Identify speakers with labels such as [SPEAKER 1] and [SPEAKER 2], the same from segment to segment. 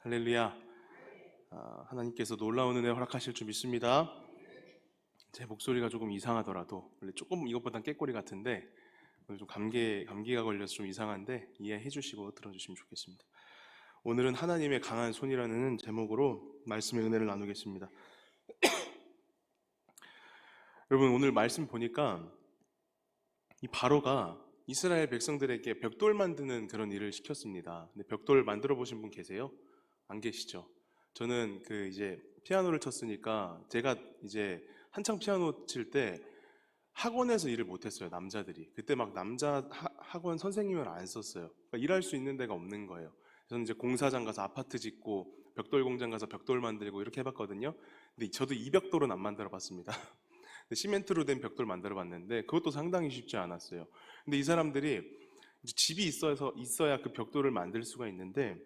[SPEAKER 1] 할렐루야. 하나님께서 놀라운 은혜 허락하실 줄 믿습니다. 제 목소리가 조금 이상하더라도 원래 조금 이것보단 깨꼬리 같은데 오늘 좀 감기가 걸려서 좀 이상한데 이해해 주시고 들어주시면 좋겠습니다. 오늘은 하나님의 강한 손이라는 제목으로 말씀의 은혜를 나누겠습니다. 여러분, 오늘 말씀 보니까 이 바로가 이스라엘 백성들에게 벽돌 만드는 그런 일을 시켰습니다. 근데 벽돌 만들어 보신 분 계세요? 안 계시죠? 저는 이제 피아노를 쳤으니까 제가 이제 한창 피아노 칠 때 학원에서 일을 못했어요. 남자들이 그때 막 남자 학원 선생님을 안 썼어요. 그러니까 일할 수 있는 데가 없는 거예요. 저는 이제 공사장 가서 아파트 짓고 벽돌 공장 가서 벽돌 만들고 이렇게 해봤거든요. 근데 저도 이 벽돌은 안 만들어봤습니다. 시멘트로 된 벽돌 만들어봤는데 그것도 상당히 쉽지 않았어요. 근데 이 사람들이 이제 집이 있어야 그 벽돌을 만들 수가 있는데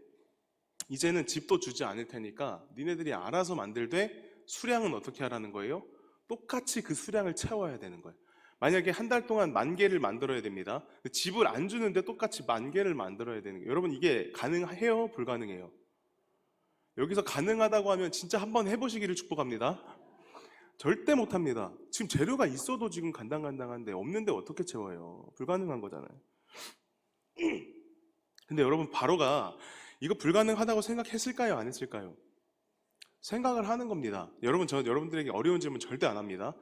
[SPEAKER 1] 이제는 집도 주지 않을 테니까 니네들이 알아서 만들되 수량은 어떻게 하라는 거예요? 똑같이 그 수량을 채워야 되는 거예요. 만약에 한 달 동안 10,000개를 만들어야 됩니다. 집을 안 주는데 똑같이 10,000개를 만들어야 되는 거예요. 여러분, 이게 가능해요? 불가능해요? 여기서 가능하다고 하면 진짜 한번 해보시기를 축복합니다. 절대 못합니다. 지금 재료가 있어도 지금 간당간당한데 없는데 어떻게 채워요? 불가능한 거잖아요. 근데 여러분, 바로가 이거 불가능하다고 생각했을까요? 안 했을까요? 생각을 하는 겁니다. 여러분, 저 여러분들에게 어려운 질문 절대 안 합니다.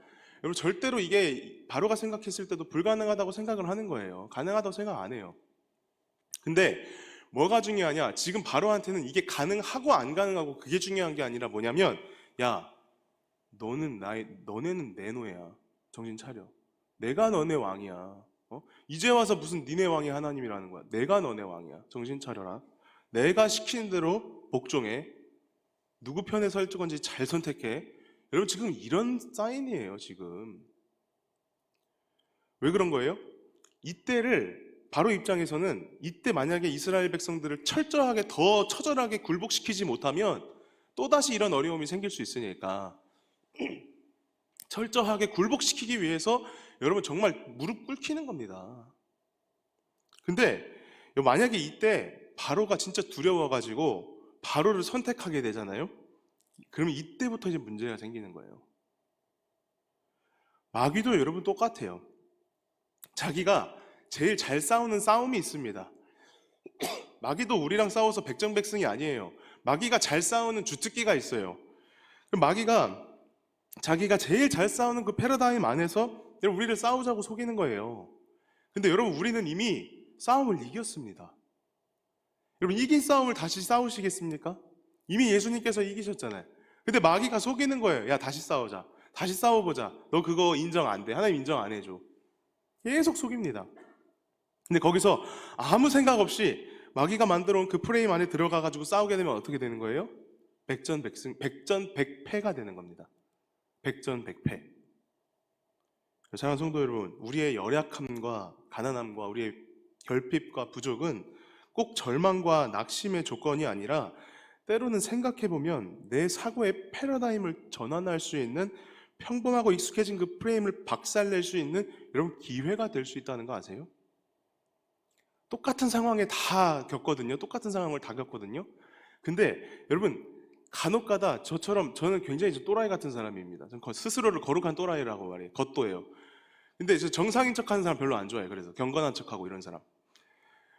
[SPEAKER 1] 여러분, 절대로 이게 바로가 생각했을 때도 불가능하다고 생각을 하는 거예요. 가능하다고 생각 안 해요. 근데 뭐가 중요하냐? 지금 바로한테는 이게 가능하고 안 가능하고 그게 중요한 게 아니라 뭐냐면, 야, 너네는 내 노예야. 정신 차려. 내가 너네 왕이야. 이제 와서 무슨 니네 왕이 하나님이라는 거야. 내가 너네 왕이야. 정신 차려라. 내가 시키는 대로 복종해. 누구 편에 설 건지 잘 선택해. 여러분, 지금 이런 사인이에요. 지금 왜 그런 거예요? 이때를 바로 입장에서는 이때 만약에 이스라엘 백성들을 철저하게 더 처절하게 굴복시키지 못하면 또다시 이런 어려움이 생길 수 있으니까 철저하게 굴복시키기 위해서 여러분 정말 무릎 꿇히는 겁니다. 근데 만약에 이때 바로가 진짜 두려워가지고 바로를 선택하게 되잖아요. 그러면 이때부터 이제 문제가 생기는 거예요. 마귀도 여러분 똑같아요. 자기가 제일 잘 싸우는 싸움이 있습니다. 마귀도 우리랑 싸워서 백전백승이 아니에요. 마귀가 잘 싸우는 주특기가 있어요. 그럼 마귀가 자기가 제일 잘 싸우는 그 패러다임 안에서 여러분 우리를 싸우자고 속이는 거예요. 근데 여러분, 우리는 이미 싸움을 이겼습니다. 여러분, 이긴 싸움을 다시 싸우시겠습니까? 이미 예수님께서 이기셨잖아요. 근데 마귀가 속이는 거예요. 야, 다시 싸우자. 다시 싸워보자. 너 그거 인정 안 돼. 하나님 인정 안 해줘. 계속 속입니다. 근데 거기서 아무 생각 없이 마귀가 만들어 온 그 프레임 안에 들어가가지고 싸우게 되면 어떻게 되는 거예요? 백전백승, 백전백패가 되는 겁니다. 백전백패. 사랑하는 성도 여러분, 우리의 열약함과 가난함과 우리의 결핍과 부족은 꼭 절망과 낙심의 조건이 아니라 때로는 생각해보면 내 사고의 패러다임을 전환할 수 있는, 평범하고 익숙해진 그 프레임을 박살낼 수 있는 여러분 기회가 될 수 있다는 거 아세요? 똑같은 상황에 다 겪거든요. 똑같은 상황을 다 겪거든요. 근데 여러분, 간혹가다 저는 굉장히 또라이 같은 사람입니다. 저는 스스로를 거룩한 또라이라고 말해요. 겉도예요. 근데 정상인 척하는 사람 별로 안 좋아해요. 그래서 경건한 척하고 이런 사람.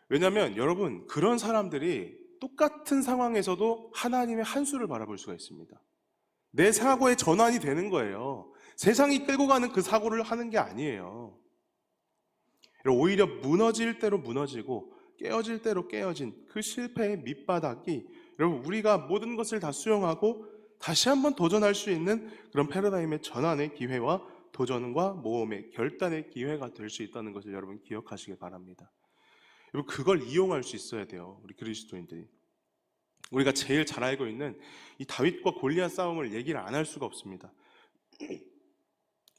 [SPEAKER 1] 왜냐하면 여러분, 그런 사람들이 똑같은 상황에서도 하나님의 한 수를 바라볼 수가 있습니다. 내 사고의 전환이 되는 거예요. 세상이 끌고 가는 그 사고를 하는 게 아니에요. 오히려 무너질 대로 무너지고 깨어질 대로 깨어진 그 실패의 밑바닥이 여러분, 우리가 모든 것을 다 수용하고 다시 한번 도전할 수 있는 그런 패러다임의 전환의 기회와 도전과 모험의 결단의 기회가 될 수 있다는 것을 여러분 기억하시길 바랍니다. 여러분, 그걸 이용할 수 있어야 돼요. 우리 그리스도인들이. 우리가 제일 잘 알고 있는 이 다윗과 골리앗 싸움을 얘기를 안 할 수가 없습니다.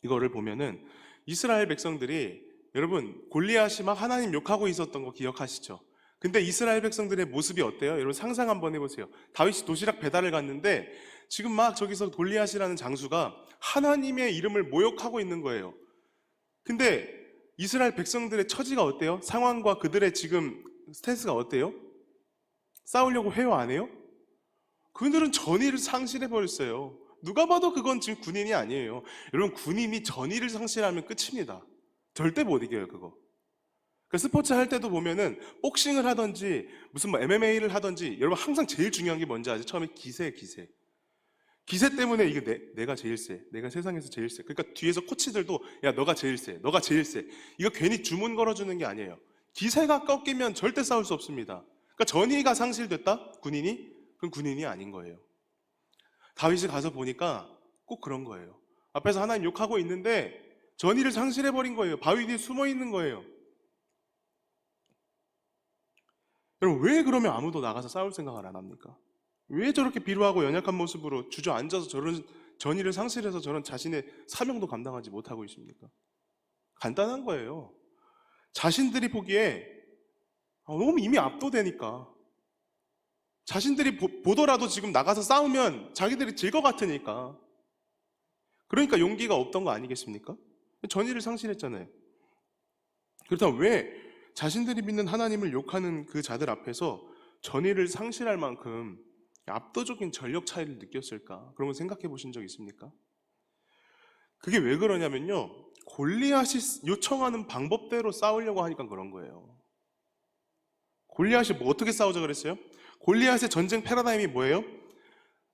[SPEAKER 1] 이거를 보면은 이스라엘 백성들이 여러분 골리앗이 막 하나님 욕하고 있었던 거 기억하시죠? 근데 이스라엘 백성들의 모습이 어때요? 여러분 상상 한번 해보세요. 다윗이 도시락 배달을 갔는데 지금 막 저기서 골리앗이라는 장수가 하나님의 이름을 모욕하고 있는 거예요. 근데 이스라엘 백성들의 처지가 어때요? 상황과 그들의 지금 스탠스가 어때요? 싸우려고 해요? 안 해요? 그들은 전의를 상실해 버렸어요. 누가 봐도 그건 지금 군인이 아니에요. 여러분, 군인이 전의를 상실하면 끝입니다. 절대 못 이겨요, 그거. 그 스포츠 할 때도 보면은 복싱을 하든지 무슨 뭐 MMA를 하든지, 여러분 항상 제일 중요한 게 뭔지 아세요? 처음에 기세. 기세 때문에 이게 내가 제일 세. 내가 세상에서 제일 세. 그러니까 뒤에서 코치들도 야, 너가 제일 세. 너가 제일 세. 이거 괜히 주문 걸어주는 게 아니에요. 기세가 꺾이면 절대 싸울 수 없습니다. 그러니까 전의가 상실됐다? 군인이? 그건 군인이 아닌 거예요. 다윗이 가서 보니까 꼭 그런 거예요. 앞에서 하나님 욕하고 있는데 전의를 상실해버린 거예요. 바위 뒤에 숨어 있는 거예요. 여러분, 왜 그러면 아무도 나가서 싸울 생각을 안 합니까? 왜 저렇게 비루하고 연약한 모습으로 주저앉아서 저런 전의를 상실해서 저런 자신의 사명도 감당하지 못하고 있습니까? 간단한 거예요. 자신들이 보기에 너무 이미 압도되니까, 자신들이 보더라도 지금 나가서 싸우면 자기들이 질 것 같으니까, 그러니까 용기가 없던 거 아니겠습니까? 전의를 상실했잖아요. 그렇다면 왜 자신들이 믿는 하나님을 욕하는 그 자들 앞에서 전의를 상실할 만큼 압도적인 전력 차이를 느꼈을까? 그런 거 생각해 보신 적 있습니까? 그게 왜 그러냐면요, 골리앗이 요청하는 방법대로 싸우려고 하니까 그런 거예요. 골리앗이 뭐 어떻게 싸우자 그랬어요? 골리앗의 전쟁 패러다임이 뭐예요?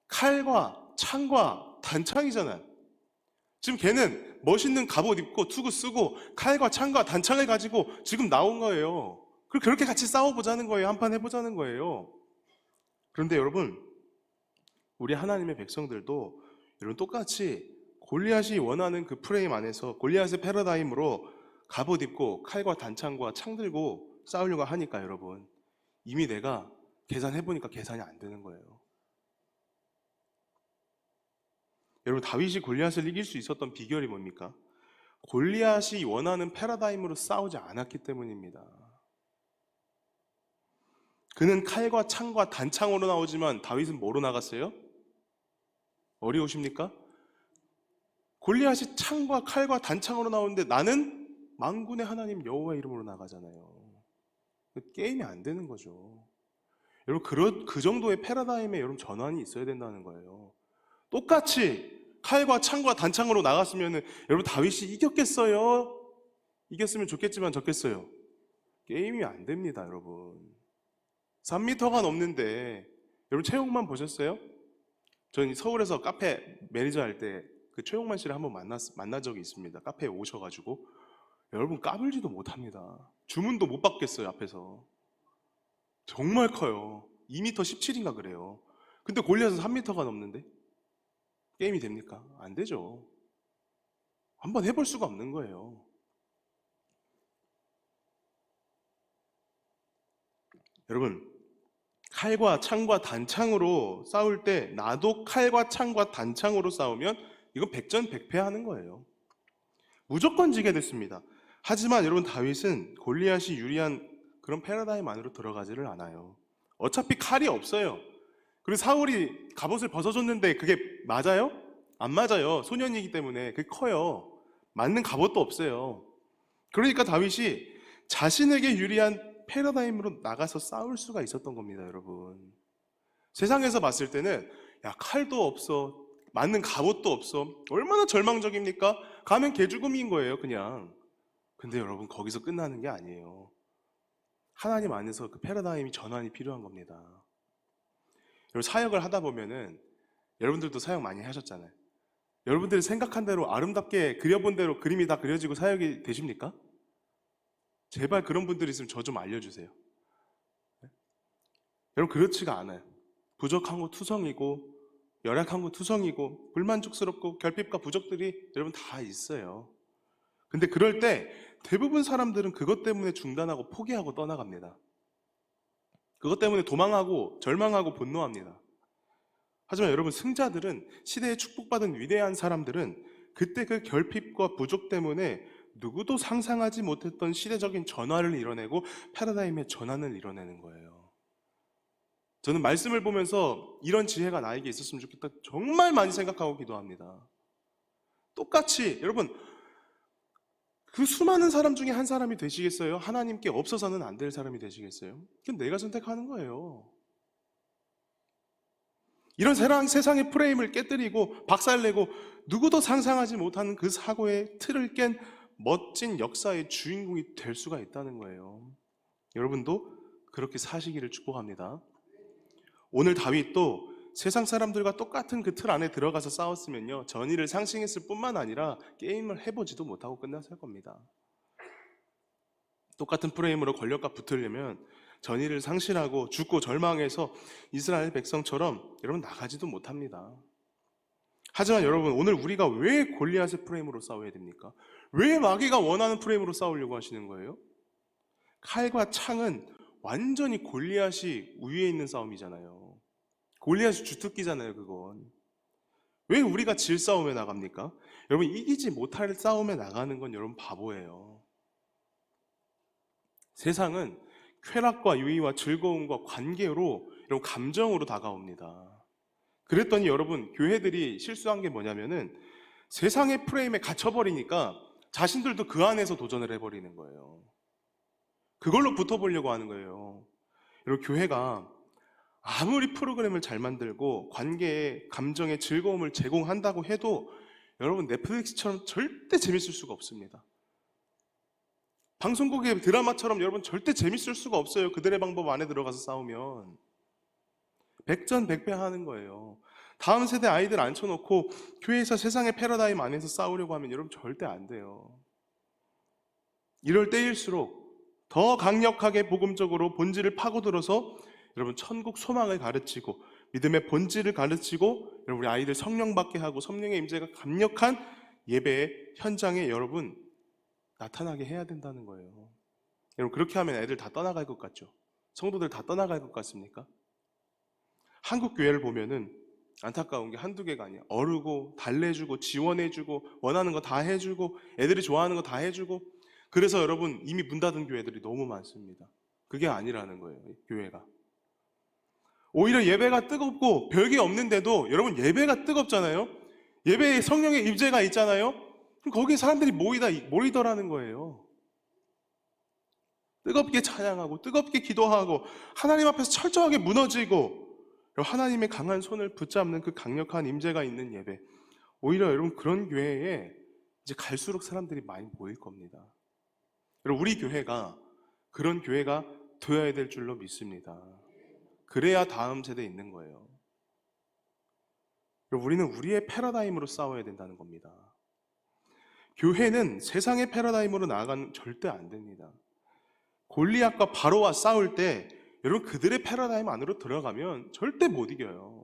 [SPEAKER 1] 칼과 창과 단창이잖아요. 지금 걔는 멋있는 갑옷 입고 투구 쓰고 칼과 창과 단창을 가지고 지금 나온 거예요. 그리고 그렇게 같이 싸워보자는 거예요. 한판 해보자는 거예요. 그런데 여러분, 우리 하나님의 백성들도 여러분 똑같이 골리앗이 원하는 그 프레임 안에서 골리앗의 패러다임으로 갑옷 입고 칼과 단창과 창 들고 싸우려고 하니까 여러분, 이미 내가 계산해보니까 계산이 안 되는 거예요. 여러분, 다윗이 골리앗을 이길 수 있었던 비결이 뭡니까? 골리앗이 원하는 패러다임으로 싸우지 않았기 때문입니다. 그는 칼과 창과 단창으로 나오지만 다윗은 뭐로 나갔어요? 어려우십니까? 골리앗이 창과 칼과 단창으로 나오는데 나는 만군의 하나님 여호와 이름으로 나가잖아요. 게임이 안 되는 거죠. 여러분, 그 정도의 패러다임에 여러분 전환이 있어야 된다는 거예요. 똑같이 칼과 창과 단창으로 나갔으면 여러분 다윗이 이겼겠어요? 이겼으면 좋겠지만 졌겠어요? 게임이 안 됩니다, 여러분. 3m가 넘는데 여러분 최용만 보셨어요? 저는 서울에서 카페 매니저 할 때 그 최용만 씨를 한번 만난 적이 있습니다. 카페에 오셔가지고 여러분 까불지도 못합니다. 주문도 못 받겠어요, 앞에서. 정말 커요. 2m 17인가 그래요. 근데 골리앗은 3m가 넘는데 게임이 됩니까? 안 되죠. 한번 해볼 수가 없는 거예요. 여러분, 칼과 창과 단창으로 싸울 때 나도 칼과 창과 단창으로 싸우면 이건 백전백패하는 거예요. 무조건 지게 됐습니다. 하지만 여러분, 다윗은 골리앗이 유리한 그런 패러다임 안으로 들어가지를 않아요. 어차피 칼이 없어요. 그리고 사울이 갑옷을 벗어줬는데 그게 맞아요? 안 맞아요. 소년이기 때문에 그게 커요. 맞는 갑옷도 없어요. 그러니까 다윗이 자신에게 유리한 패러다임으로 나가서 싸울 수가 있었던 겁니다, 여러분. 세상에서 봤을 때는 야, 칼도 없어, 맞는 갑옷도 없어, 얼마나 절망적입니까? 가면 개죽음인 거예요, 그냥. 근데 여러분, 거기서 끝나는 게 아니에요. 하나님 안에서 그 패러다임이 전환이 필요한 겁니다. 여러분, 사역을 하다 보면은 여러분들도 사역 많이 하셨잖아요. 여러분들이 생각한 대로 아름답게 그려본 대로 그림이 다 그려지고 사역이 되십니까? 제발 그런 분들이 있으면 저 좀 알려주세요. 네? 여러분, 그렇지가 않아요. 부족한 거 투성이고 열악한 거 투성이고 불만족스럽고 결핍과 부족들이 여러분 다 있어요. 근데 그럴 때 대부분 사람들은 그것 때문에 중단하고 포기하고 떠나갑니다. 그것 때문에 도망하고 절망하고 분노합니다. 하지만 여러분, 승자들은, 시대에 축복받은 위대한 사람들은 그때 그 결핍과 부족 때문에 누구도 상상하지 못했던 시대적인 전환을 이뤄내고 패러다임의 전환을 이뤄내는 거예요. 저는 말씀을 보면서 이런 지혜가 나에게 있었으면 좋겠다 정말 많이 생각하고 기도합니다. 똑같이 여러분, 그 수많은 사람 중에 한 사람이 되시겠어요? 하나님께 없어서는 안 될 사람이 되시겠어요? 그건 내가 선택하는 거예요. 이런 세상의 프레임을 깨뜨리고 박살내고 누구도 상상하지 못하는 그 사고의 틀을 깬 멋진 역사의 주인공이 될 수가 있다는 거예요. 여러분도 그렇게 사시기를 축복합니다. 오늘 다윗도 세상 사람들과 똑같은 그 틀 안에 들어가서 싸웠으면요, 전의를 상승했을 뿐만 아니라 게임을 해보지도 못하고 끝났을 겁니다. 똑같은 프레임으로 권력과 붙으려면 전의를 상실하고 죽고 절망해서 이스라엘 백성처럼 여러분 나가지도 못합니다. 하지만 여러분, 오늘 우리가 왜 골리앗의 프레임으로 싸워야 됩니까? 왜 마귀가 원하는 프레임으로 싸우려고 하시는 거예요? 칼과 창은 완전히 골리앗이 우위에 있는 싸움이잖아요. 골리앗이 주특기잖아요, 그건. 왜 우리가 질 싸움에 나갑니까? 여러분, 이기지 못할 싸움에 나가는 건 여러분 바보예요. 세상은 쾌락과 유의와 즐거움과 관계로, 여러분 감정으로 다가옵니다. 그랬더니 여러분, 교회들이 실수한 게 뭐냐면은 세상의 프레임에 갇혀버리니까 자신들도 그 안에서 도전을 해버리는 거예요. 그걸로 붙어보려고 하는 거예요. 여러분, 교회가 아무리 프로그램을 잘 만들고 관계에, 감정에 즐거움을 제공한다고 해도 여러분, 넷플릭스처럼 절대 재밌을 수가 없습니다. 방송국의 드라마처럼 여러분 절대 재밌을 수가 없어요. 그들의 방법 안에 들어가서 싸우면 백전백패하는 거예요. 다음 세대 아이들 앉혀놓고 교회에서 세상의 패러다임 안에서 싸우려고 하면 여러분 절대 안 돼요. 이럴 때일수록 더 강력하게 복음적으로 본질을 파고들어서 여러분 천국 소망을 가르치고 믿음의 본질을 가르치고 여러분 우리 아이들 성령 받게 하고 성령의 임재가 강력한 예배의 현장에 여러분 나타나게 해야 된다는 거예요. 여러분, 그렇게 하면 애들 다 떠나갈 것 같죠? 성도들 다 떠나갈 것 같습니까? 한국 교회를 보면은 안타까운 게 한두 개가 아니야. 어르고 달래주고 지원해주고 원하는 거 다 해주고 애들이 좋아하는 거 다 해주고, 그래서 여러분 이미 문 닫은 교회들이 너무 많습니다. 그게 아니라는 거예요. 교회가 오히려 예배가 뜨겁고 별게 없는데도 여러분 예배가 뜨겁잖아요. 예배에 성령의 임재가 있잖아요. 거기에 사람들이 모이더라는 거예요. 뜨겁게 찬양하고 뜨겁게 기도하고 하나님 앞에서 철저하게 무너지고 하나님의 강한 손을 붙잡는 그 강력한 임재가 있는 예배, 오히려 여러분 그런 교회에 이제 갈수록 사람들이 많이 모일 겁니다. 여러분, 우리 교회가 그런 교회가 되어야 될 줄로 믿습니다. 그래야 다음 세대에 있는 거예요. 여러분, 우리는 우리의 패러다임으로 싸워야 된다는 겁니다. 교회는 세상의 패러다임으로 나아가는 절대 안 됩니다. 골리앗과 바로와 싸울 때 여러분 그들의 패러다임 안으로 들어가면 절대 못 이겨요.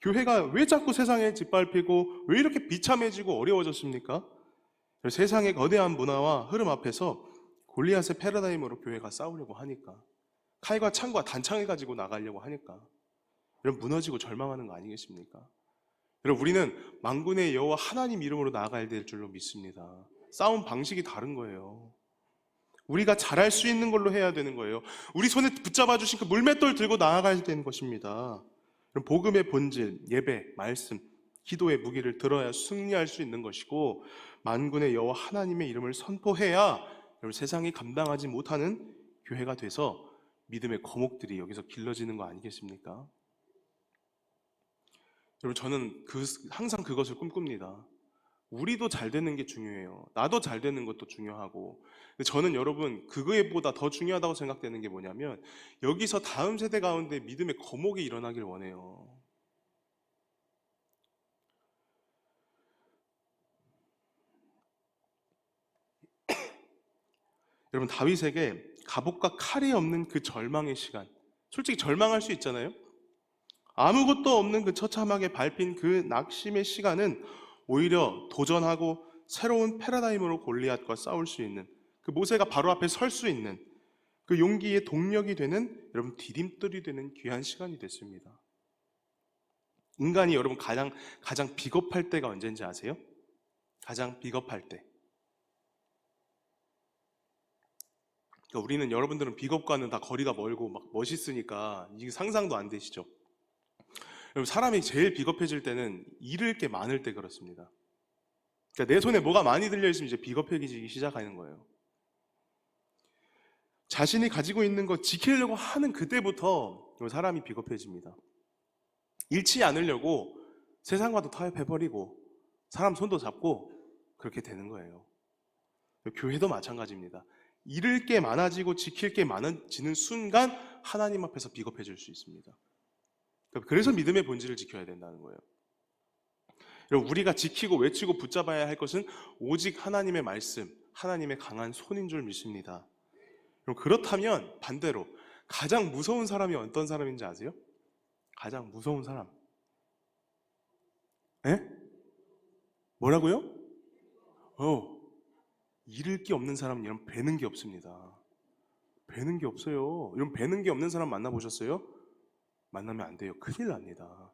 [SPEAKER 1] 교회가 왜 자꾸 세상에 짓밟히고 왜 이렇게 비참해지고 어려워졌습니까? 세상의 거대한 문화와 흐름 앞에서 골리앗의 패러다임으로 교회가 싸우려고 하니까, 칼과 창과 단창을 가지고 나가려고 하니까 여러분 무너지고 절망하는 거 아니겠습니까? 여러분, 우리는 만군의 여호와 하나님 이름으로 나아가야 될 줄로 믿습니다. 싸움 방식이 다른 거예요. 우리가 잘할 수 있는 걸로 해야 되는 거예요. 우리 손에 붙잡아 주신 그 물맷돌 들고 나아가야 되는 것입니다. 복음의 본질, 예배, 말씀, 기도의 무기를 들어야 승리할 수 있는 것이고, 만군의 여호와 하나님의 이름을 선포해야 여러분 세상이 감당하지 못하는 교회가 돼서 믿음의 거목들이 여기서 길러지는 거 아니겠습니까? 여러분, 저는 항상 그것을 꿈꿉니다. 우리도 잘 되는 게 중요해요. 나도 잘 되는 것도 중요하고. 근데 저는 여러분 그거보다 더 중요하다고 생각되는 게 뭐냐면, 여기서 다음 세대 가운데 믿음의 거목이 일어나길 원해요. 여러분, 다윗에게 갑옷과 칼이 없는 그 절망의 시간, 솔직히 절망할 수 있잖아요. 아무것도 없는 그 처참하게 밟힌 그 낙심의 시간은 오히려 도전하고 새로운 패러다임으로 골리앗과 싸울 수 있는, 그 모세가 바로 앞에 설 수 있는 그 용기의 동력이 되는, 여러분 디딤돌이 되는 귀한 시간이 됐습니다. 인간이 여러분 가장 비겁할 때가 언제인지 아세요? 가장 비겁할 때. 그러니까 우리는, 여러분들은 비겁과는 다 거리가 멀고 막 멋있으니까 이게 상상도 안 되시죠? 여러분, 사람이 제일 비겁해질 때는 잃을 게 많을 때 그렇습니다. 그러니까 내 손에 뭐가 많이 들려있으면 이제 비겁해지기 시작하는 거예요. 자신이 가지고 있는 거 지키려고 하는 그때부터 사람이 비겁해집니다. 잃지 않으려고 세상과도 타협해버리고 사람 손도 잡고 그렇게 되는 거예요. 교회도 마찬가지입니다. 잃을 게 많아지고 지킬 게 많아지는 순간 하나님 앞에서 비겁해질 수 있습니다. 그래서 믿음의 본질을 지켜야 된다는 거예요. 여러분, 우리가 지키고 외치고 붙잡아야 할 것은 오직 하나님의 말씀, 하나님의 강한 손인 줄 믿습니다. 그렇다면 반대로 가장 무서운 사람이 어떤 사람인지 아세요? 가장 무서운 사람. 에? 뭐라고요? 잃을 게 없는 사람은 이런 배는 게 없습니다. 배는 게 없어요. 이런 배는 게 없는 사람 만나보셨어요? 만나면 안 돼요. 큰일 납니다.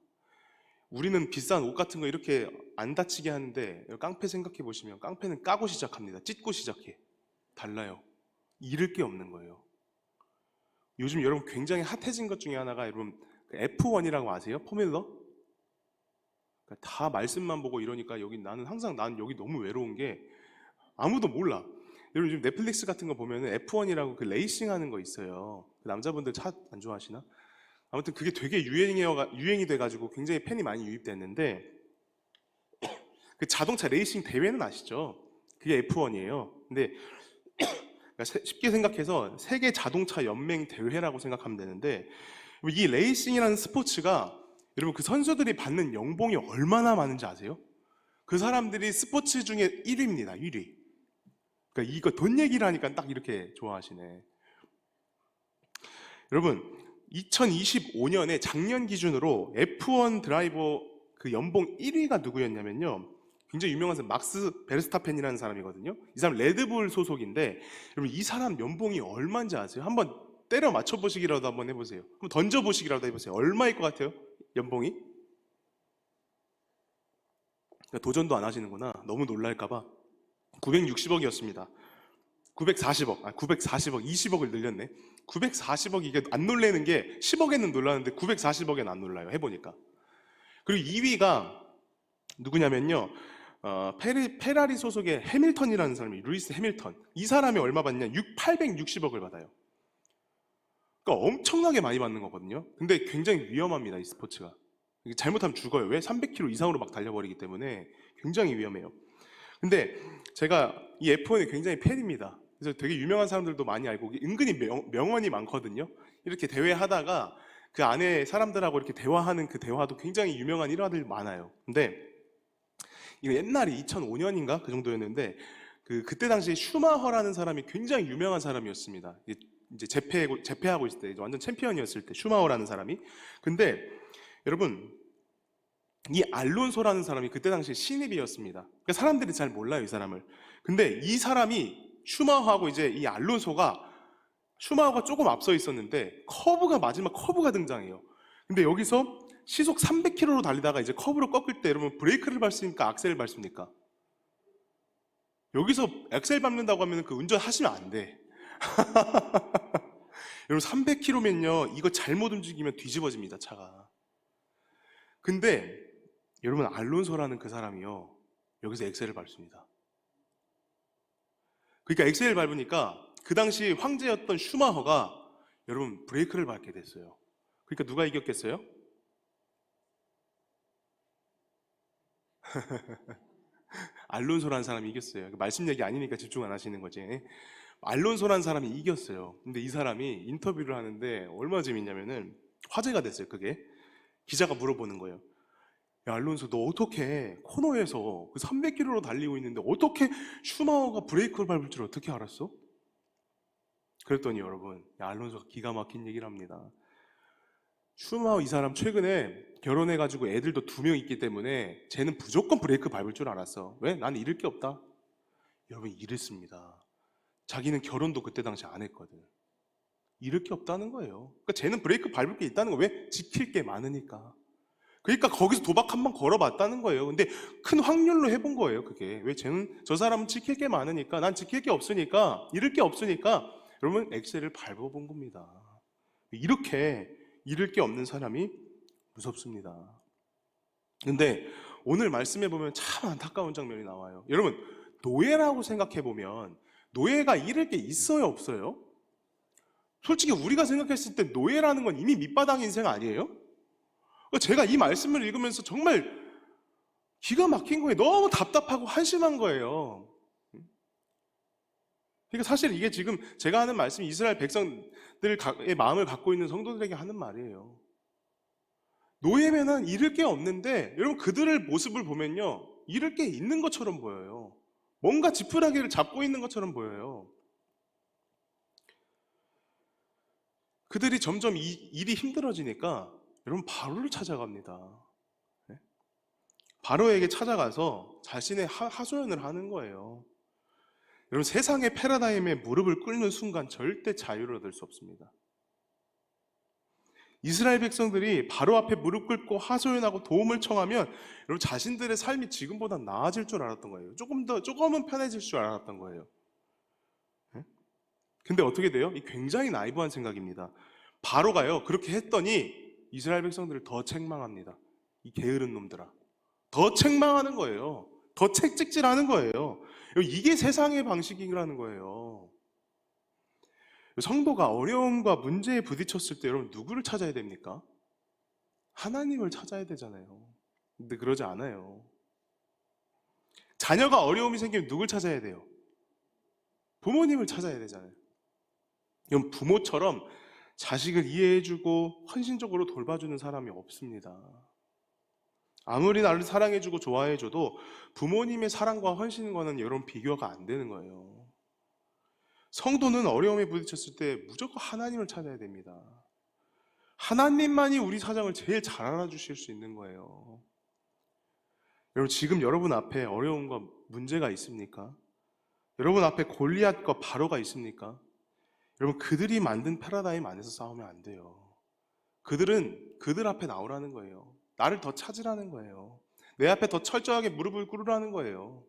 [SPEAKER 1] 우리는 비싼 옷 같은 거 이렇게 안 다치게 하는데 깡패 생각해 보시면 깡패는 까고 시작합니다. 찢고 시작해. 달라요. 잃을 게 없는 거예요. 요즘 여러분 굉장히 핫해진 것 중에 하나가 여러분 F1이라고 아세요? 포뮬러? 그러니까 다 말씀만 보고 이러니까 나는 여기 너무 외로운 게 아무도 몰라. 여러분 요즘 넷플릭스 같은 거 보면은 F1이라고 그 레이싱 하는 거 있어요. 남자분들 차 안 좋아하시나? 아무튼 그게 되게 유행이 돼가지고 굉장히 팬이 많이 유입됐는데 그 자동차 레이싱 대회는 아시죠? 그게 F1이에요. 근데 쉽게 생각해서 세계 자동차 연맹 대회라고 생각하면 되는데 이 레이싱이라는 스포츠가 여러분 그 선수들이 받는 연봉이 얼마나 많은지 아세요? 그 사람들이 스포츠 중에 1위입니다. 1위. 그러니까 이거 돈 얘기를 하니까 딱 이렇게 좋아하시네. 여러분 2025년에 작년 기준으로 F1 드라이버 그 연봉 1위가 누구였냐면요. 굉장히 유명한 사람 막스 베르스타펜이라는 사람이거든요. 이 사람 레드불 소속인데 여러분 이 사람 연봉이 얼마인지 아세요? 한번 때려 맞춰보시기라도 한번 해보세요. 한번 던져보시기라도 해보세요. 얼마일 것 같아요? 연봉이? 도전도 안 하시는구나. 너무 놀랄까봐. 960억이었습니다. 940억, 20억을 늘렸네. 940억 이게 안 놀라는 게 10억에는 놀라는데 940억에는 안 놀라요. 해보니까. 그리고 2위가 누구냐면요. 페라리 소속의 해밀턴이라는 사람이 루이스 해밀턴. 이 사람이 얼마 받냐? 860억을 받아요. 그러니까 엄청나게 많이 받는 거거든요. 근데 굉장히 위험합니다. 이 스포츠가. 잘못하면 죽어요. 왜? 300km 이상으로 막 달려버리기 때문에 굉장히 위험해요. 근데 제가 이 F1이 굉장히 팬입니다. 그래서 되게 유명한 사람들도 많이 알고 은근히 명언이 많거든요. 이렇게 대회하다가 그 안에 사람들하고 이렇게 대화하는 그 대화도 굉장히 유명한 일화들이 많아요. 근데 이거 옛날에 2005년인가 그 정도였는데 그때 당시에 슈마허라는 사람이 굉장히 유명한 사람이었습니다. 이제 재패하고 있을 때 이제 완전 챔피언이었을 때 슈마허라는 사람이. 근데 여러분 이 알론소라는 사람이 그때 당시에 신입이었습니다. 그러니까 사람들이 잘 몰라요 이 사람을. 근데 이 사람이 슈마허하고 이제 이 알론소가 슈마허가 조금 앞서 있었는데 마지막 커브가 등장해요. 근데 여기서 시속 300km로 달리다가 이제 커브를 꺾을 때 여러분 브레이크를 밟습니까? 악셀을 밟습니까? 여기서 악셀 밟는다고 하면 그 운전하시면 안 돼. 여러분 300km면요 이거 잘못 움직이면 뒤집어집니다 차가. 근데 여러분 알론소라는 그 사람이요 여기서 엑셀을 밟습니다. 그러니까 엑셀을 밟으니까 그 당시 황제였던 슈마허가 여러분 브레이크를 밟게 됐어요. 그러니까 누가 이겼겠어요? 알론소라는 사람이 이겼어요. 말씀 얘기 아니니까 집중 안 하시는 거지. 알론소라는 사람이 이겼어요. 근데 이 사람이 인터뷰를 하는데 얼마나 재밌냐면은 화제가 됐어요. 그게 기자가 물어보는 거예요. 야 알론소 너 어떻게 코너에서 300km로 달리고 있는데 어떻게 슈마허가 브레이크를 밟을 줄 어떻게 알았어? 그랬더니 여러분 알론소가 기가 막힌 얘기를 합니다. 슈마허 이 사람 최근에 결혼해가지고 애들도 2명 있기 때문에 쟤는 무조건 브레이크 밟을 줄 알았어. 왜? 나는 잃을 게 없다. 여러분 이랬습니다. 자기는 결혼도 그때 당시 안 했거든. 잃을 게 없다는 거예요. 그러니까 쟤는 브레이크 밟을 게 있다는 거예요. 왜? 지킬 게 많으니까. 그러니까 거기서 도박 한번 걸어봤다는 거예요. 근데 큰 확률로 해본 거예요. 그게 왜? 저 사람은 지킬 게 많으니까, 난 지킬 게 없으니까, 잃을 게 없으니까 여러분 엑셀을 밟아본 겁니다. 이렇게 잃을 게 없는 사람이 무섭습니다. 근데 오늘 말씀해 보면 참 안타까운 장면이 나와요. 여러분 노예라고 생각해 보면 노예가 잃을 게 있어요, 없어요? 솔직히 우리가 생각했을 때 노예라는 건 이미 밑바닥 인생 아니에요? 제가 이 말씀을 읽으면서 정말 기가 막힌 거예요. 너무 답답하고 한심한 거예요. 그러니까 사실 이게 지금 제가 하는 말씀이 이스라엘 백성들의 마음을 갖고 있는 성도들에게 하는 말이에요. 노예면은 잃을 게 없는데 여러분 그들의 모습을 보면요, 잃을 게 있는 것처럼 보여요. 뭔가 지푸라기를 잡고 있는 것처럼 보여요. 그들이 점점 일이 힘들어지니까 여러분 바로를 찾아갑니다. 바로에게 찾아가서 자신의 하소연을 하는 거예요. 여러분 세상의 패러다임에 무릎을 꿇는 순간 절대 자유를 얻을 수 없습니다. 이스라엘 백성들이 바로 앞에 무릎 꿇고 하소연하고 도움을 청하면 여러분 자신들의 삶이 지금보다 나아질 줄 알았던 거예요. 조금은 편해질 줄 알았던 거예요. 근데 어떻게 돼요? 이 굉장히 나이브한 생각입니다. 바로가요 그렇게 했더니 이스라엘 백성들을 더 책망합니다. 이 게으른 놈들아. 더 책망하는 거예요. 더 책찍질하는 거예요. 이게 세상의 방식이라는 거예요. 성도가 어려움과 문제에 부딪혔을 때 여러분 누구를 찾아야 됩니까? 하나님을 찾아야 되잖아요. 근데 그러지 않아요. 자녀가 어려움이 생기면 누굴 찾아야 돼요? 부모님을 찾아야 되잖아요. 이건 부모처럼 자식을 이해해주고 헌신적으로 돌봐주는 사람이 없습니다. 아무리 나를 사랑해주고 좋아해줘도 부모님의 사랑과 헌신과는 여러분 비교가 안 되는 거예요. 성도는 어려움에 부딪혔을 때 무조건 하나님을 찾아야 됩니다. 하나님만이 우리 사정을 제일 잘 알아주실 수 있는 거예요. 여러분 지금 여러분 앞에 어려움과 문제가 있습니까? 여러분 앞에 골리앗과 바로가 있습니까? 여러분 그들이 만든 패러다임 안에서 싸우면 안 돼요. 그들 앞에 나오라는 거예요. 나를 더 찾으라는 거예요. 내 앞에 더 철저하게 무릎을 꿇으라는 거예요.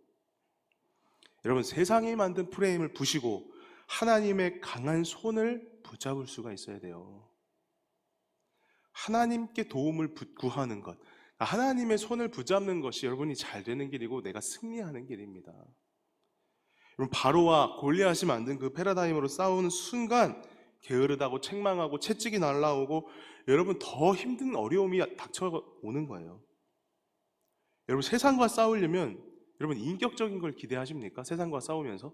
[SPEAKER 1] 여러분 세상이 만든 프레임을 부시고 하나님의 강한 손을 붙잡을 수가 있어야 돼요. 하나님께 도움을 구하는 것, 하나님의 손을 붙잡는 것이 여러분이 잘 되는 길이고 내가 승리하는 길입니다. 여러분 바로와 골리앗이 만든 그 패러다임으로 싸우는 순간 게으르다고 책망하고 채찍이 날라오고 여러분 더 힘든 어려움이 닥쳐오는 거예요. 여러분 세상과 싸우려면 여러분 인격적인 걸 기대하십니까? 세상과 싸우면서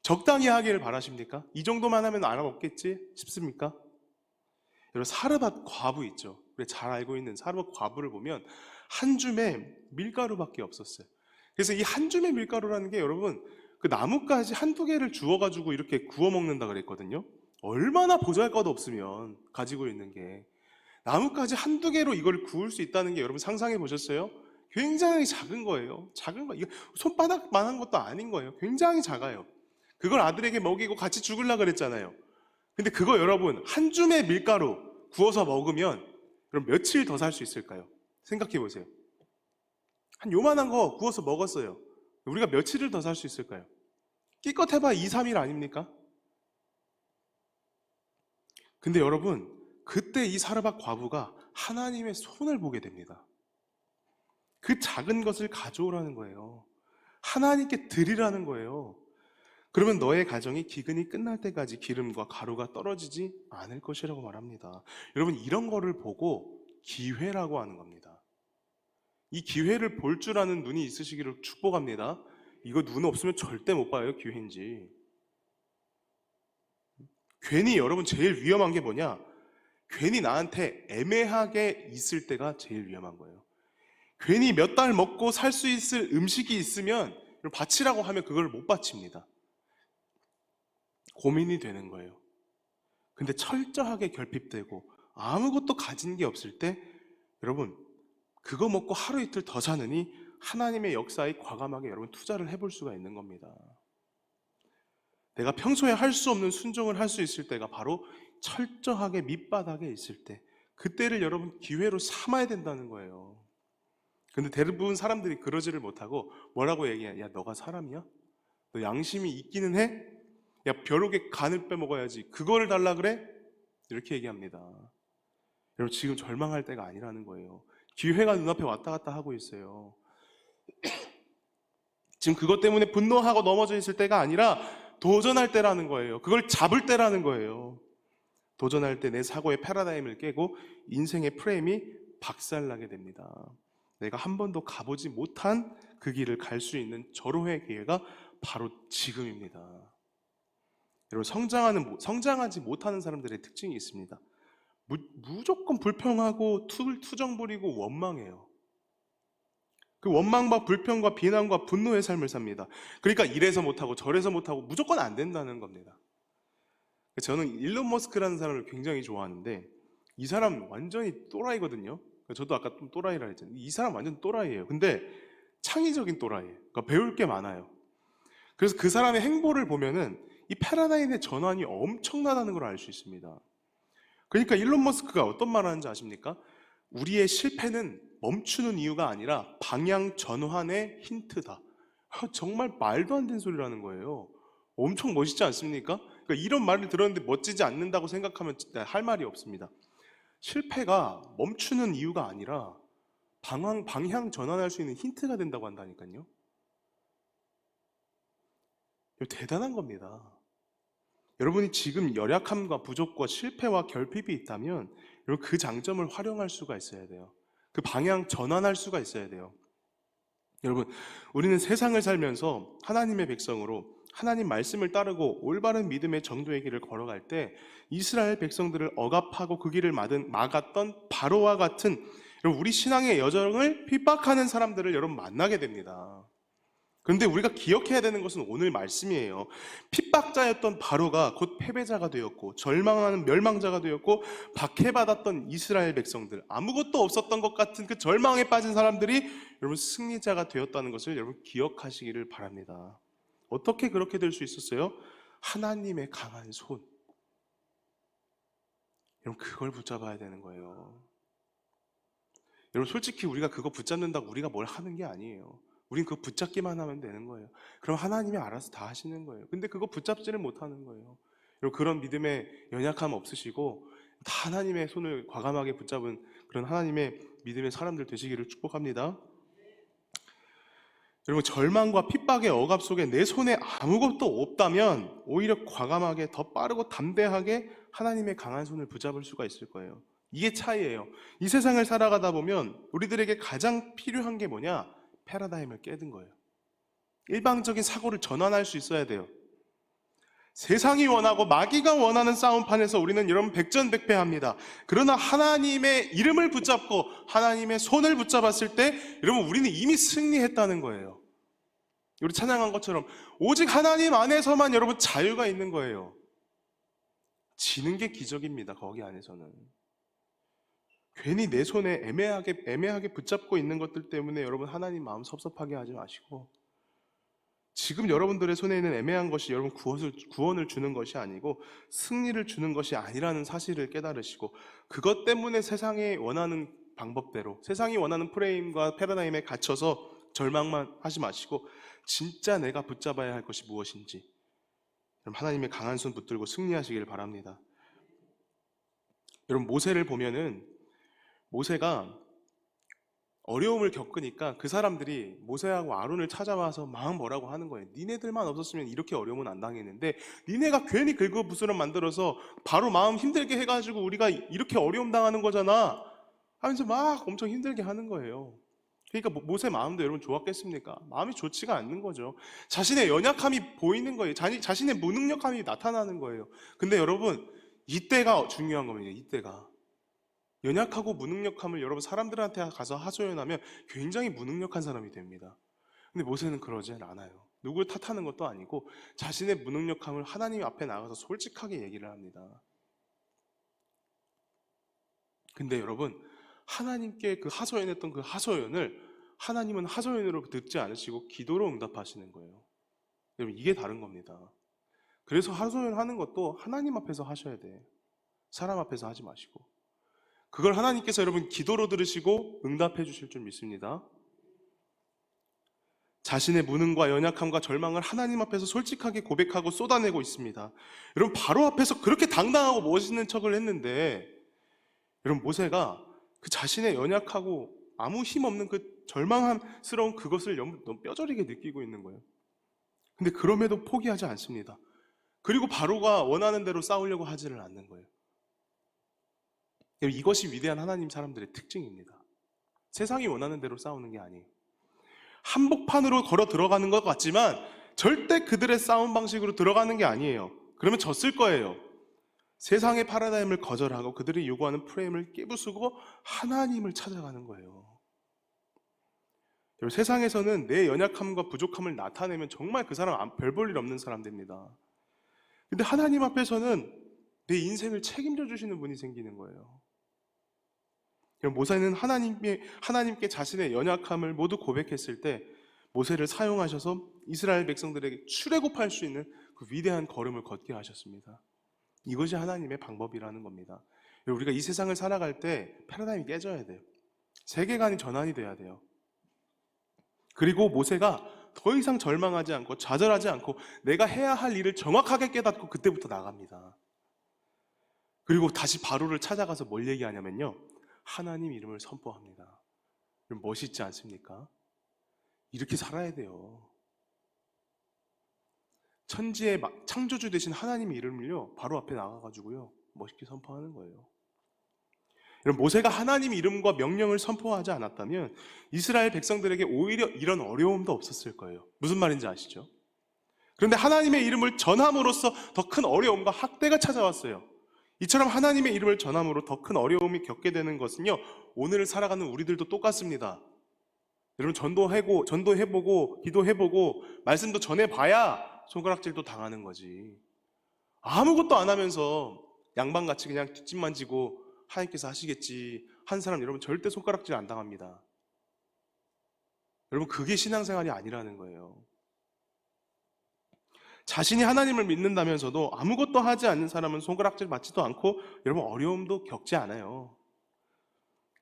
[SPEAKER 1] 적당히 하기를 바라십니까? 이 정도만 하면 안 없겠지 싶습니까? 여러분 사르밧 과부 있죠. 우리 잘 알고 있는 사르밧 과부를 보면 한 줌에 밀가루밖에 없었어요. 그래서 이 한 줌의 밀가루라는 게 여러분 그 나뭇가지 한두 개를 주워가지고 이렇게 구워 먹는다 그랬거든요. 얼마나 보잘것 없으면 가지고 있는 게 나뭇가지 한두 개로 이걸 구울 수 있다는 게 여러분 상상해 보셨어요? 굉장히 작은 거예요. 작은 거, 이거 손바닥만한 것도 아닌 거예요. 굉장히 작아요. 그걸 아들에게 먹이고 같이 죽으려 그랬잖아요. 근데 그거 여러분 한 줌의 밀가루 구워서 먹으면 그럼 며칠 더 살 수 있을까요? 생각해 보세요. 한 요만한 거 구워서 먹었어요. 우리가 며칠을 더 살 수 있을까요? 끼껏 해봐 2, 3일 아닙니까? 근데 여러분 그때 이 사르밧 과부가 하나님의 손을 보게 됩니다. 그 작은 것을 가져오라는 거예요. 하나님께 드리라는 거예요. 그러면 너의 가정이 기근이 끝날 때까지 기름과 가루가 떨어지지 않을 것이라고 말합니다. 여러분 이런 거를 보고 기회라고 하는 겁니다. 이 기회를 볼 줄 아는 눈이 있으시기를 축복합니다. 이거 눈 없으면 절대 못 봐요, 기회인지. 괜히 여러분 제일 위험한 게 뭐냐? 괜히 나한테 애매하게 있을 때가 제일 위험한 거예요. 괜히 몇 달 먹고 살 수 있을 음식이 있으면 바치라고 하면 그걸 못 바칩니다. 고민이 되는 거예요. 근데 철저하게 결핍되고 아무것도 가진 게 없을 때 여러분 그거 먹고 하루 이틀 더 사느니 하나님의 역사에 과감하게 여러분 투자를 해볼 수가 있는 겁니다. 내가 평소에 할 수 없는 순종을 할 수 있을 때가 바로 철저하게 밑바닥에 있을 때, 그때를 여러분 기회로 삼아야 된다는 거예요. 근데 대부분 사람들이 그러지를 못하고 뭐라고 얘기해? 야 너가 사람이야? 너 양심이 있기는 해? 야 벼룩에 간을 빼먹어야지 그거를 달라 그래? 이렇게 얘기합니다. 여러분 지금 절망할 때가 아니라는 거예요. 기회가 눈앞에 왔다 갔다 하고 있어요. 지금 그것 때문에 분노하고 넘어져 있을 때가 아니라 도전할 때라는 거예요. 그걸 잡을 때라는 거예요. 도전할 때 내 사고의 패러다임을 깨고 인생의 프레임이 박살나게 됩니다. 내가 한 번도 가보지 못한 그 길을 갈 수 있는 절호의 기회가 바로 지금입니다. 여러분, 성장하지 못하는 사람들의 특징이 있습니다. 무조건 불평하고 투정 부리고 원망해요. 그 원망과 불평과 비난과 분노의 삶을 삽니다. 그러니까 이래서 못하고 저래서 못하고 무조건 안 된다는 겁니다. 저는 일론 머스크라는 사람을 굉장히 좋아하는데 이 사람 완전히 또라이거든요. 저도 아까 좀 또라이라 했잖아요. 이 사람 완전 또라이예요. 근데 창의적인 또라이예요. 그러니까 배울 게 많아요. 그래서 그 사람의 행보를 보면은 이 패러다임의 전환이 엄청나다는 걸 알 수 있습니다. 그러니까 일론 머스크가 어떤 말을 하는지 아십니까? 우리의 실패는 멈추는 이유가 아니라 방향 전환의 힌트다. 정말 말도 안 되는 소리라는 거예요. 엄청 멋있지 않습니까? 그러니까 이런 말을 들었는데 멋지지 않는다고 생각하면 할 말이 없습니다. 실패가 멈추는 이유가 아니라 방향 전환할 수 있는 힌트가 된다고 한다니까요. 대단한 겁니다. 여러분이 지금 열약함과 부족과 실패와 결핍이 있다면 여러분 그 장점을 활용할 수가 있어야 돼요. 그 방향 전환할 수가 있어야 돼요. 여러분, 우리는 세상을 살면서 하나님의 백성으로 하나님 말씀을 따르고 올바른 믿음의 정도의 길을 걸어갈 때 이스라엘 백성들을 억압하고 그 길을 막았던 바로와 같은 여러분, 우리 신앙의 여정을 핍박하는 사람들을 여러분 만나게 됩니다. 그런데 우리가 기억해야 되는 것은 오늘 말씀이에요. 핍박자였던 바로가 곧 패배자가 되었고 절망하는 멸망자가 되었고 박해받았던 이스라엘 백성들, 아무것도 없었던 것 같은 그 절망에 빠진 사람들이 여러분 승리자가 되었다는 것을 여러분 기억하시기를 바랍니다. 어떻게 그렇게 될 수 있었어요? 하나님의 강한 손. 여러분 그걸 붙잡아야 되는 거예요. 여러분 솔직히 우리가 그거 붙잡는다고 우리가 뭘 하는 게 아니에요. 우린 그거 붙잡기만 하면 되는 거예요. 그럼 하나님이 알아서 다 하시는 거예요. 근데 그거 붙잡지를 못하는 거예요. 여러분 그런 믿음의 연약함 없으시고 다 하나님의 손을 과감하게 붙잡은 그런 하나님의 믿음의 사람들 되시기를 축복합니다. 여러분 절망과 핍박의 억압 속에 내 손에 아무것도 없다면 오히려 과감하게 더 빠르고 담대하게 하나님의 강한 손을 붙잡을 수가 있을 거예요. 이게 차이예요. 이 세상을 살아가다 보면 우리들에게 가장 필요한 게 뭐냐? 패러다임을 깨는 거예요. 일방적인 사고를 전환할 수 있어야 돼요. 세상이 원하고 마귀가 원하는 싸움판에서 우리는 여러분 백전백패합니다. 그러나 하나님의 이름을 붙잡고 하나님의 손을 붙잡았을 때 여러분 우리는 이미 승리했다는 거예요. 우리 찬양한 것처럼 오직 하나님 안에서만 여러분 자유가 있는 거예요. 지는 게 기적입니다. 거기 안에서는. 괜히 내 손에 애매하게 붙잡고 있는 것들 때문에 여러분 하나님 마음 섭섭하게 하지 마시고 지금 여러분들의 손에 있는 애매한 것이 여러분 구원을 주는 것이 아니고 승리를 주는 것이 아니라는 사실을 깨달으시고 그것 때문에 세상이 원하는 방법대로 세상이 원하는 프레임과 패러다임에 갇혀서 절망만 하지 마시고 진짜 내가 붙잡아야 할 것이 무엇인지 여러분 하나님의 강한 손 붙들고 승리하시길 바랍니다. 여러분 모세를 보면은 모세가 어려움을 겪으니까 그 사람들이 모세하고 아론을 찾아와서 막 뭐라고 하는 거예요. 니네들만 없었으면 이렇게 어려움은 안 당했는데 니네가 괜히 긁어부스럼 만들어서 바로 마음 힘들게 해가지고 우리가 이렇게 어려움 당하는 거잖아 하면서 막 엄청 힘들게 하는 거예요. 그러니까 모세 마음도 여러분 좋았겠습니까? 마음이 좋지가 않는 거죠. 자신의 연약함이 보이는 거예요. 자신의 무능력함이 나타나는 거예요. 근데 여러분 이때가 중요한 겁니다. 이때가 연약하고 무능력함을 여러분 사람들한테 가서 하소연하면 굉장히 무능력한 사람이 됩니다. 근데 모세는 그러지 않아요. 누굴 탓하는 것도 아니고 자신의 무능력함을 하나님 앞에 나가서 솔직하게 얘기를 합니다. 근데 여러분 하나님께 그 하소연했던 그 하소연을 하나님은 하소연으로 듣지 않으시고 기도로 응답하시는 거예요. 여러분 이게 다른 겁니다. 그래서 하소연하는 것도 하나님 앞에서 하셔야 돼. 사람 앞에서 하지 마시고 그걸 하나님께서 여러분 기도로 들으시고 응답해 주실 줄 믿습니다. 자신의 무능과 연약함과 절망을 하나님 앞에서 솔직하게 고백하고 쏟아내고 있습니다. 여러분 바로 앞에서 그렇게 당당하고 멋있는 척을 했는데 여러분 모세가 그 자신의 연약하고 아무 힘 없는 그 절망스러운 그것을 너무 뼈저리게 느끼고 있는 거예요. 근데 그럼에도 포기하지 않습니다. 그리고 바로가 원하는 대로 싸우려고 하지를 않는 거예요. 이것이 위대한 하나님 사람들의 특징입니다. 세상이 원하는 대로 싸우는 게 아니에요. 한복판으로 걸어 들어가는 것 같지만 절대 그들의 싸움 방식으로 들어가는 게 아니에요. 그러면 졌을 거예요. 세상의 패러다임을 거절하고 그들이 요구하는 프레임을 깨부수고 하나님을 찾아가는 거예요. 여러분, 세상에서는 내 연약함과 부족함을 나타내면 정말 그 사람 별 볼 일 없는 사람 됩니다. 근데 하나님 앞에서는 내 인생을 책임져 주시는 분이 생기는 거예요. 모세는 하나님께 자신의 연약함을 모두 고백했을 때 모세를 사용하셔서 이스라엘 백성들에게 출애굽할 수 있는 그 위대한 걸음을 걷게 하셨습니다. 이것이 하나님의 방법이라는 겁니다. 우리가 이 세상을 살아갈 때 패러다임이 깨져야 돼요. 세계관이 전환이 돼야 돼요. 그리고 모세가 더 이상 절망하지 않고 좌절하지 않고 내가 해야 할 일을 정확하게 깨닫고 그때부터 나갑니다. 그리고 다시 바로를 찾아가서 뭘 얘기하냐면요, 하나님 이름을 선포합니다. 멋있지 않습니까? 이렇게 살아야 돼요. 천지의 창조주 되신 하나님 이름을요 바로 앞에 나가가지고요 멋있게 선포하는 거예요. 여러분, 모세가 하나님 이름과 명령을 선포하지 않았다면 이스라엘 백성들에게 오히려 이런 어려움도 없었을 거예요. 무슨 말인지 아시죠? 그런데 하나님의 이름을 전함으로써 더 큰 어려움과 학대가 찾아왔어요. 이처럼 하나님의 이름을 전함으로 더 큰 어려움이 겪게 되는 것은요, 오늘을 살아가는 우리들도 똑같습니다. 여러분, 전도해보고 기도해보고 말씀도 전해봐야 손가락질도 당하는 거지. 아무것도 안 하면서 양반같이 그냥 뒷짐만 지고 하나님께서 하시겠지 한 사람, 여러분 절대 손가락질 안 당합니다. 여러분, 그게 신앙생활이 아니라는 거예요. 자신이 하나님을 믿는다면서도 아무것도 하지 않는 사람은 손가락질 받지도 않고 여러분 어려움도 겪지 않아요.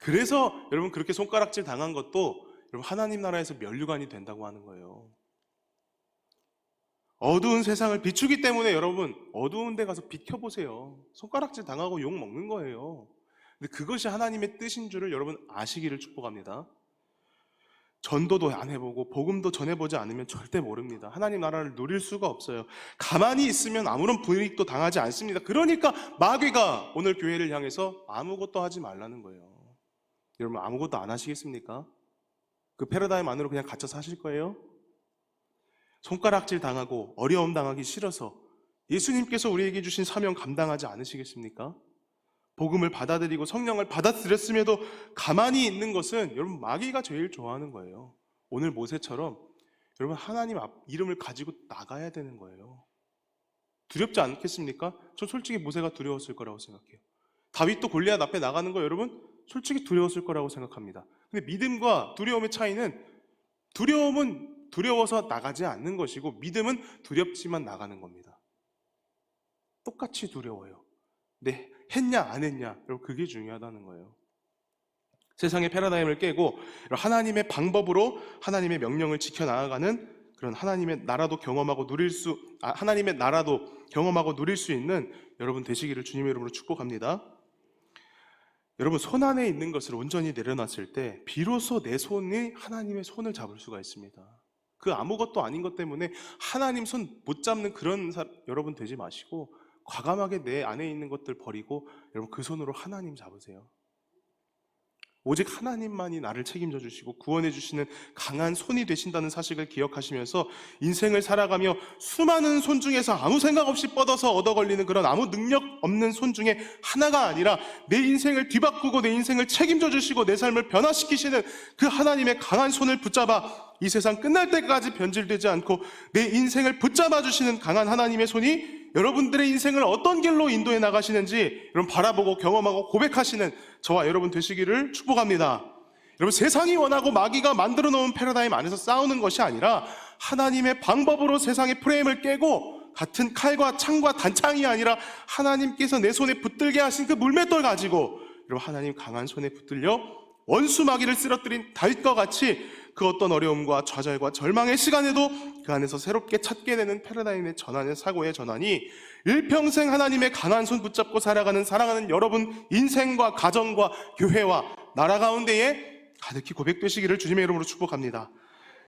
[SPEAKER 1] 그래서 여러분 그렇게 손가락질 당한 것도 여러분 하나님 나라에서 면류관이 된다고 하는 거예요. 어두운 세상을 비추기 때문에 여러분 어두운 데 가서 비켜보세요. 손가락질 당하고 욕 먹는 거예요. 근데 그것이 하나님의 뜻인 줄을 여러분 아시기를 축복합니다. 전도도 안 해보고 복음도 전해보지 않으면 절대 모릅니다. 하나님 나라를 누릴 수가 없어요. 가만히 있으면 아무런 불이익도 당하지 않습니다. 그러니까 마귀가 오늘 교회를 향해서 아무것도 하지 말라는 거예요. 여러분, 아무것도 안 하시겠습니까? 그 패러다임 안으로 그냥 갇혀 사실 거예요? 손가락질 당하고 어려움 당하기 싫어서 예수님께서 우리에게 주신 사명 감당하지 않으시겠습니까? 복음을 받아들이고 성령을 받아들였음에도 가만히 있는 것은 여러분 마귀가 제일 좋아하는 거예요. 오늘 모세처럼 여러분 하나님 이름을 가지고 나가야 되는 거예요. 두렵지 않겠습니까? 저 솔직히 모세가 두려웠을 거라고 생각해요. 다윗도 골리앗 앞에 나가는 거 여러분 솔직히 두려웠을 거라고 생각합니다. 근데 믿음과 두려움의 차이는, 두려움은 두려워서 나가지 않는 것이고 믿음은 두렵지만 나가는 겁니다. 똑같이 두려워요. 네, 했냐 안 했냐, 여러분 그게 중요하다는 거예요. 세상의 패러다임을 깨고 하나님의 방법으로 하나님의 명령을 지켜나가는 그런 하나님의 나라도 경험하고 누릴 수 있는 여러분 되시기를 주님의 이름으로 축복합니다. 여러분, 손 안에 있는 것을 온전히 내려놨을 때 비로소 내 손이 하나님의 손을 잡을 수가 있습니다. 그 아무것도 아닌 것 때문에 하나님 손 못 잡는 그런 여러분 되지 마시고 과감하게 내 안에 있는 것들 버리고 여러분 그 손으로 하나님 잡으세요. 오직 하나님만이 나를 책임져 주시고 구원해 주시는 강한 손이 되신다는 사실을 기억하시면서 인생을 살아가며 수많은 손 중에서 아무 생각 없이 뻗어서 얻어 걸리는 그런 아무 능력 없는 손 중에 하나가 아니라 내 인생을 뒤바꾸고 내 인생을 책임져 주시고 내 삶을 변화시키시는 그 하나님의 강한 손을 붙잡아 이 세상 끝날 때까지 변질되지 않고 내 인생을 붙잡아 주시는 강한 하나님의 손이 여러분들의 인생을 어떤 길로 인도해 나가시는지 여러분 바라보고 경험하고 고백하시는 저와 여러분 되시기를 축복합니다. 여러분, 세상이 원하고 마귀가 만들어 놓은 패러다임 안에서 싸우는 것이 아니라 하나님의 방법으로 세상의 프레임을 깨고 같은 칼과 창과 단창이 아니라 하나님께서 내 손에 붙들게 하신 그 물맷돌 가지고 여러분 하나님 강한 손에 붙들려 원수 마귀를 쓰러뜨린 다윗과 같이 그 어떤 어려움과 좌절과 절망의 시간에도 그 안에서 새롭게 찾게 되는 패러다임의 전환의 사고의 전환이 일평생 하나님의 강한 손 붙잡고 살아가는 사랑하는 여러분 인생과 가정과 교회와 나라 가운데에 가득히 고백되시기를 주님의 이름으로 축복합니다.